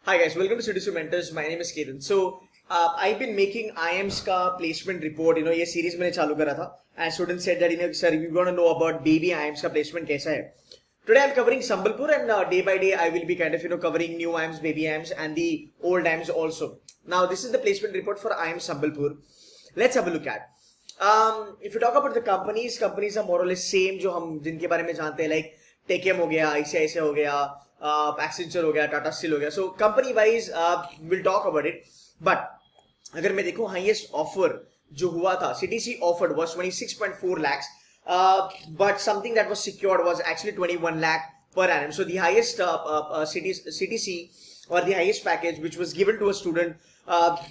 Hi guys, welcome to City to Mentors. My name is Ketan. So I've been making IIMs का placement report. ये series मैंने चालू करा था. And students said that sir, we want to know about baby IIMs का placement कैसा है. Today I'm covering Sambalpur and day by day I will be kind of covering new IIMs, baby IIMs and the old IIMs also. Now this is the placement report for IIM Sambalpur. Let's have a look at. If you talk about the companies are more or less same जो हम जिनके बारे में जानते हैं, like TechM हो गया, ICICI हो गया, Accenture हो गया, Tata Steel हो गया. So company wise we'll talk about it. But अगर मैं देखूं highest offer जो हुआ था, CTC offered was 26.4 lakhs. But something that was secured was actually 21 lakh per annum. So the highest CTC or the highest package which was given to a student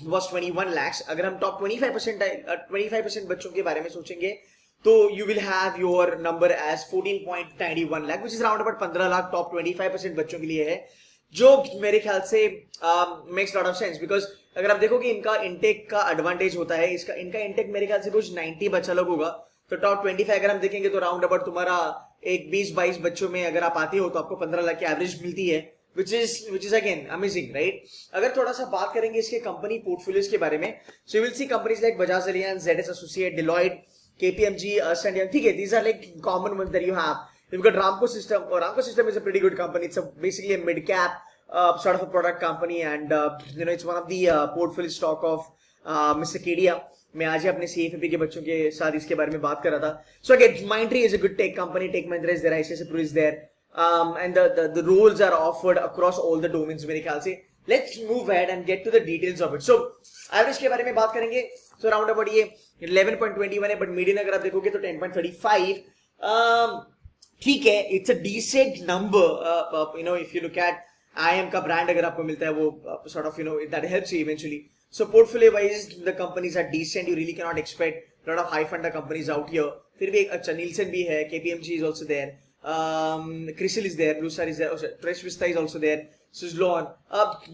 was 21 lakhs. अगर हम top 25% बच्चों के बारे में सोचेंगे तो you will have your number as 14.91 lakh, which is around about 15 lakh top 25% बच्चों के लिए है, जो मेरे ख्याल से makes lot of sense because अगर आप देखो कि इनका intake का advantage होता है, इनका intake मेरे ख्याल से कुछ 90 बच्चा लोग होगा, तो top 25 अगर हम देखेंगे तो राउंड अबाउट तुम्हारा एक 20-22 बच्चों में अगर आप आते हो तो आपको 15 लाख की एवरेज मिलती है, which is again amazing, right? अगर थोड़ा सा बात करेंगे इसके कंपनी पोर्टफोलियोज के बारे में, so you will see companies like Bajaj Allianz, ZS Associate, Deloitte, KPMG, Ernst & Young. ठीक है, these are like common ones that you have. You've got Ramco System, or Ramco System is a pretty good company. It's basically a mid-cap sort of a product company, and it's one of the portfolio stock of Mr. Kedia. मैं आज ही अपने CFP के बच्चों के साथ इसके बारे में बात कर रहा था. So again, Mindtree is a good tech company. Tech Mahindra is there, ICICI Pru is there, and the roles are offered across all the domains मेरे ख्याल से. Let's move ahead and get to the details of it. So average के बारे में बात करेंगे. So round about ये 11.21 है, but median अगर आप देखोगे तो 10.35. ठीक है, it's a decent number. If you look at IIM का brand अगर आपको मिलता है वो sort of that helps you eventually. So portfolio wise the companies are decent. You really cannot expect a lot of high funder companies out here. फिर भी अच्छा Nielsen भी है, KPMG is also there, Crisil is there, Blue Star is there, Fresh Vista is also there, Suzlon.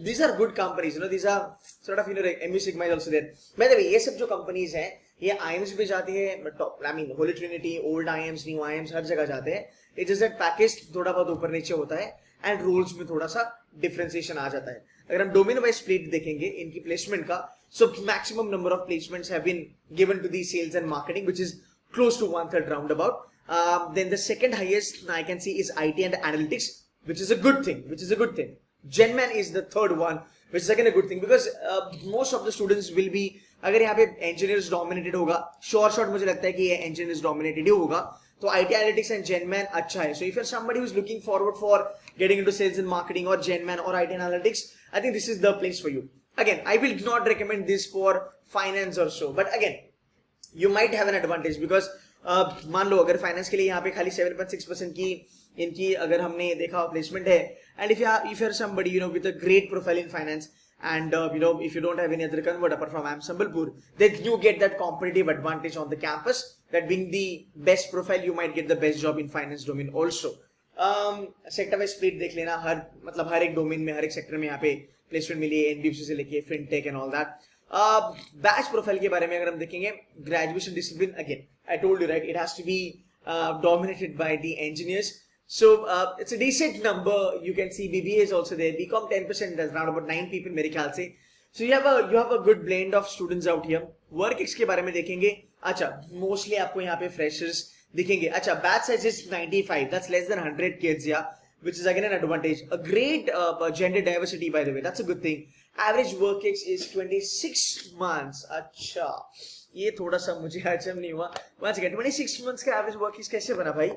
These are good companies. These are sort of MU Sigma is also there. By the way, ये सब जो companies हैं ये IIMs भी जाते हैं, Holy Trinity, old IIMs, new IIMs हर जगह जाते हैं. It's just that package थोड़ा बहुत ऊपर नीचे होता है and roles में थोड़ा सा differentiation आ जाता है. अगर हम domain wise split देखेंगे इनकी placement का, so maximum number of placements have been given to the sales and marketing, which is close to 1/3 roundabout. Then the second highest I can see is IT and analytics, which is a good thing. Genman is the third one, which is again a good thing because most of the students will be, अगर यहाँ पे engineers dominated होगा, short मुझे लगता है कि ये engineers dominated ही होगा, तो IT analytics and Genman अच्छा है. So if you're somebody who's looking forward for getting into sales and marketing or Genman or IT analytics, I think this is the place for you. Again, I will not recommend this for finance or so, but again, you might have an advantage because मान लो अगर finance के लिए यहाँ पे खाली 7.6% की इनकी अगर हमने देखा प्लेसमेंट है, and if you're somebody with a great profile in finance and if you don't have any other convert apart from IIM Sambalpur, then you get that competitive advantage on the campus, that being the best profile you might get the best job in finance domain also. Sector wise split देख लेना, हर एक domain में हर एक sector में यहाँ पे placement मिली है, NBFC से लेके fintech and all that. Batch profile के बारे में अगर हम देखेंगे, graduation discipline again I told you right, it has to be dominated by the engineers. So it's a decent number. You can see BBA is also there, BCom 10%, that's around about 9 people मेरे ख्याल से. So you have a good blend of students out here. WorkX के बारे में देखेंगे, अच्छा mostly आपको यहाँ पे फ्रेशर्स दिखेंगे. अच्छा batch size is 95, that's less than 100 kids, yeah, which is again an advantage. A great gender diversity by the way, that's a good thing. Average WorkX is 26 months. अच्छा ये थोड़ा सा मुझे हजम नहीं हुआ. 26 months का average WorkX कैसे बना भाई?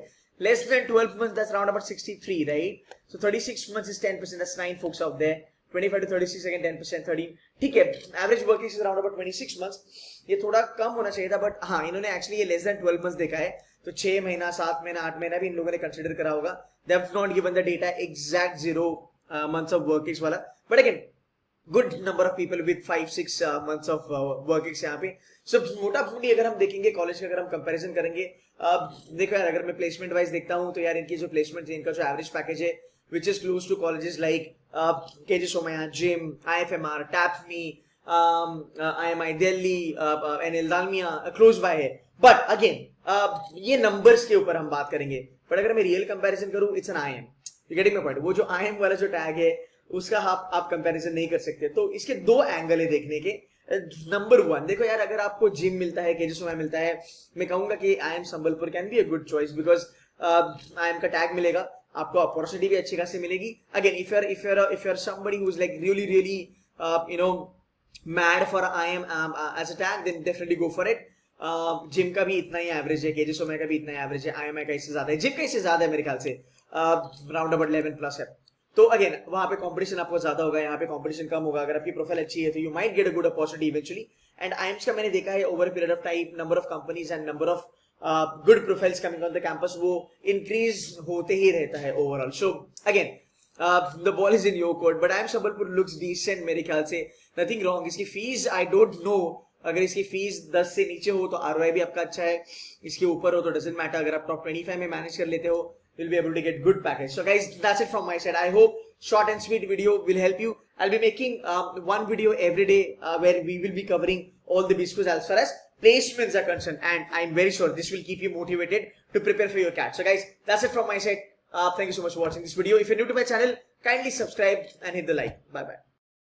Less than 12 months, that's around about 63, right? So 36 months is 10%, that's 9 folks out there. 25 to 36 again 10%, 13. ठीक है, average working is around about 26 months. ये थोड़ा कम होना चाहिए था, but हाँ इन्होंने actually ये less than 12 months देखा है, तो 6 महीना 7 महीना 8 महीना भी इन लोगों ने consider करा होगा. They have not given the data exact 0 months of workings वाला, but again good number of people with 5-6 months of workings यहाँ पे. So मोटा मोटी अगर हम देखेंगे कॉलेज का, अगर हम कंपैरिजन करेंगे, देखो यार अगर मैं प्लेसमेंट वाइज देखता हूँ तो यार इनकी जो प्लेसमेंट है, इनका जो एवरेज पैकेज है which is close to colleges like KG Somaya, JIM, IFMR, TAPME, IMI Delhi, NL Dalmia, close by है. But again ये numbers के ऊपर हम बात करेंगे, but अगर मैं रियल कंपैरिजन करूँ, it's an IIM. You getting my point? वो जो IIM वाला जो टैग है उसका आप कंपैरिजन नहीं कर सकते। तो इसके दो एंगल है देखने के। नंबर वन, देखो यार, अगर आपको जिम मिलता है, केजीएसओ मिलता है, मैं कहूंगा कि IIM Sambalpur can be a good choice, because IIM का टैग मिलेगा, आपको अपॉर्चुनिटी भी अच्छी खासी मिलेगी। Again if you are somebody who's like really mad for IIM as a tag, then definitely go for it. Gym का भी इतना ही एवरेज है, केजीएसओ का भी इतना ही एवरेज है, IIM का इससे ज्यादा है, जिम का इससे ज्यादा है मेरे ख्याल से, राउंड अबाउट 11+ है। तो अगेन वहां पे कंपटीशन आपको ज्यादा होगा, यहाँ पे कंपटीशन कम होगा। अगर आपकी प्रोफाइल अच्छी है तो you might get a good opportunity eventually. And IIMs का मैंने देखा है over period of time, number of companies and number of good profiles coming on the campus, वो इंक्रीज होते ही रहता है overall. So again the ball is in your court, but IIM Sambalpur looks decent मेरे ख्याल से, नथिंग रॉन्ग। इसकी fees I don't know, अगर इसकी फीस 10 से नीचे हो तो ROI भी आपका अच्छा है, इसके ऊपर हो तो डजंट मैटर। अगर आप टॉप 25 में मैनेज कर लेते हो, you'll be able to get good package. So guys, that's it from my side. I hope short and sweet video will help you. I'll be making one video every day where we will be covering all the biscuits as far as placements are concerned, and I'm very sure this will keep you motivated to prepare for your CAT. So guys, that's it from my side. Thank you so much for watching this video. If you're new to my channel, kindly subscribe and hit the like. Bye bye.